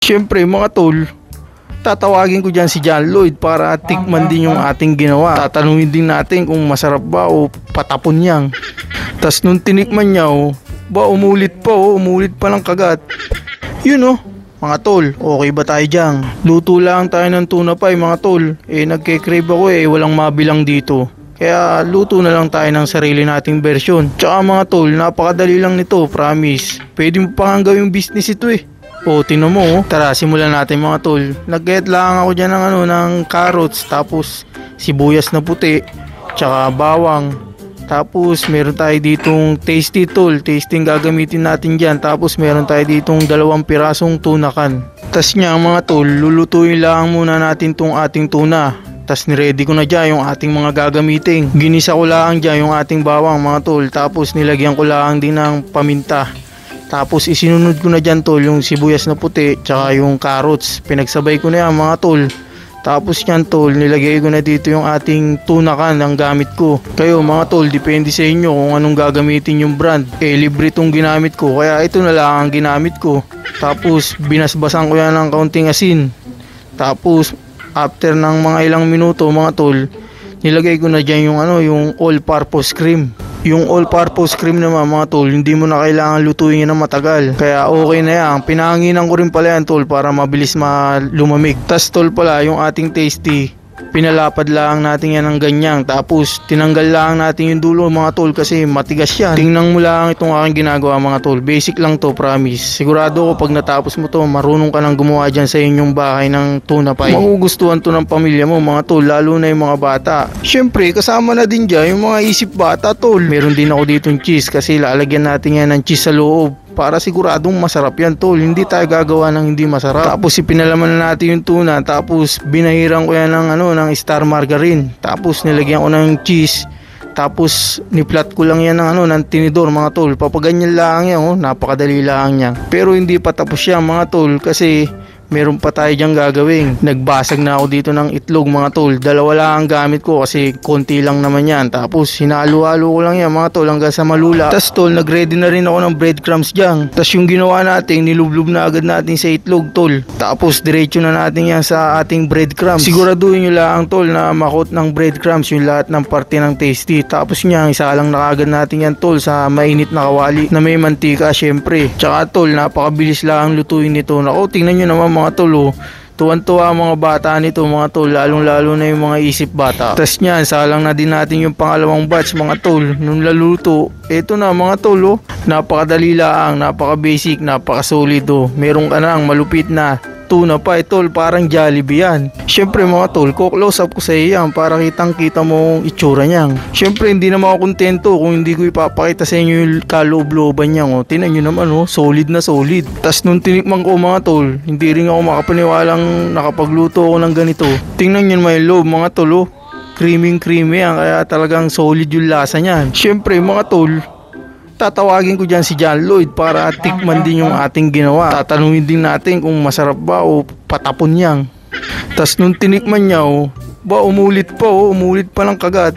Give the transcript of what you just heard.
Siyempre mga tol, tatawagin ko dyan si John Lloyd para tikman din yung ating ginawa. Tatanungin din natin kung masarap ba o patapon niyang. Tas nung tinikman niya umulit pa ng kagat. Yun mga tol, okay ba tayo dyan? Luto lang tayo ng tuna pie mga tol. Nagke-crave ako walang mabilang dito. Kaya luto na lang tayo ng sarili nating version. Tsaka mga tol, napakadali lang nito, promise. Pwede mo pa nga gawing business ito tinan mo Tara, simulan natin mga tol. Nag-get lang ako dyan ng carrots, tapos sibuyas na puti, tsaka bawang. Tapos meron tayo ditong tasty tol. Tasting gagamitin natin dyan. Tapos meron tayo ditong 2 pirasong tuna can. Tas niya mga tol, lulutuin lang muna natin tong ating tuna. Tas niready ko na dyan yung ating mga gagamitin. Ginisa ko lang dyan yung ating bawang mga tol. Tapos nilagyan ko lang din ng paminta. Tapos isinunod ko na dyan tol yung sibuyas na puti tsaka yung carrots. Pinagsabay ko na yan mga tol. Tapos yan tol, nilagay ko na dito yung ating tuna can ang gamit ko. Kayo mga tol, depende sa inyo kung anong gagamitin yung brand. Libre itong ginamit ko, kaya ito na lang ang ginamit ko. Tapos binasbasan ko yan ng kaunting asin. Tapos after ng mga ilang minuto mga tol, nilagay ko na dyan yung all-purpose cream. Yung all-purpose cream naman mga tol, hindi mo na kailangan lutuin yan ng matagal. Kaya okay na yan. Pinahanginan ko rin pala yan tol para mabilis lumamig. Tas tol pala yung ating tasty, pinalapad lang natin yan ng ganyan. Tapos tinanggal lang natin yung dulo mga tol kasi matigas yan. Tingnan mo lang itong aking ginagawa mga tol. Basic lang to, promise. Sigurado ko pag natapos mo to, marunong ka nang gumawa dyan sa inyong bahay ng tuna pie. Magugustuhan to ng pamilya mo mga tol, lalo na yung mga bata. Syempre kasama na din dyan yung mga isip bata tol. Meron din ako ditong cheese kasi lalagyan natin yan ng cheese sa loob para siguradong masarap yan tol. Hindi tayo gagawa ng hindi masarap. Tapos ipinalaman na natin yung tuna. Tapos binahiran ko yan ng star margarine. Tapos nilagyan ko ng cheese. Tapos niplat ko lang yan ng tinidor mga tol. Papaganyan lang yan napakadali lang yan. Pero hindi pa tapos yan mga tol kasi meron pa tayo dyan gagawin. Nagbasag na ako dito ng itlog mga tol. 2 lang ang gamit ko kasi konti lang naman yan. Tapos hinalo-halo ko lang yan mga tol hanggang sa malula. Tapos tol, nag-ready na rin ako ng breadcrumbs dyan. Tapos yung ginawa natin, nilublob na agad natin sa itlog tol. Tapos diretso na natin yan sa ating breadcrumbs. Siguraduhin nyo lang tol na makot ng breadcrumbs yung lahat ng parte ng tasty. Tapos niya, isa lang na agad natin yan tol sa mainit na kawali na may mantika syempre. Tsaka tol, napakabilis lang lutuin nito. Nako, tingnan nyo naman mga tol tuwan-tuwa ang mga bata nito mga tol, lalong-lalo na yung mga isip bata. Tas niyan, salang na din natin yung pangalawang batch mga tol. Nung laluto, eto na mga tol napakadali lang, napaka-basic, napaka-solid meron ka na ang malupit na tuna pie tol, parang Jollibee yan. Syempre mga tol, close up ko sa iyo yan para kitang kita mo ang itsura niyan. Syempre hindi naman ako kontento kung hindi ko ipapakita sa inyo yung kaloob-looban niyan Tingnan nyo naman solid na solid. Tas nung tinikman ko mga tol, hindi rin ako makapaniwalang nakapagluto ako ng ganito. Tingnan nyo naman yung loob mga tol creamy yan, kaya talagang solid yung lasa niyan. Syempre mga tol, tatawagin ko dyan si John Lloyd para tikman din yung ating ginawa. Tatanungin din natin kung masarap ba o patapon niyang. Tas nung tinikman niya umulit pa ng kagat.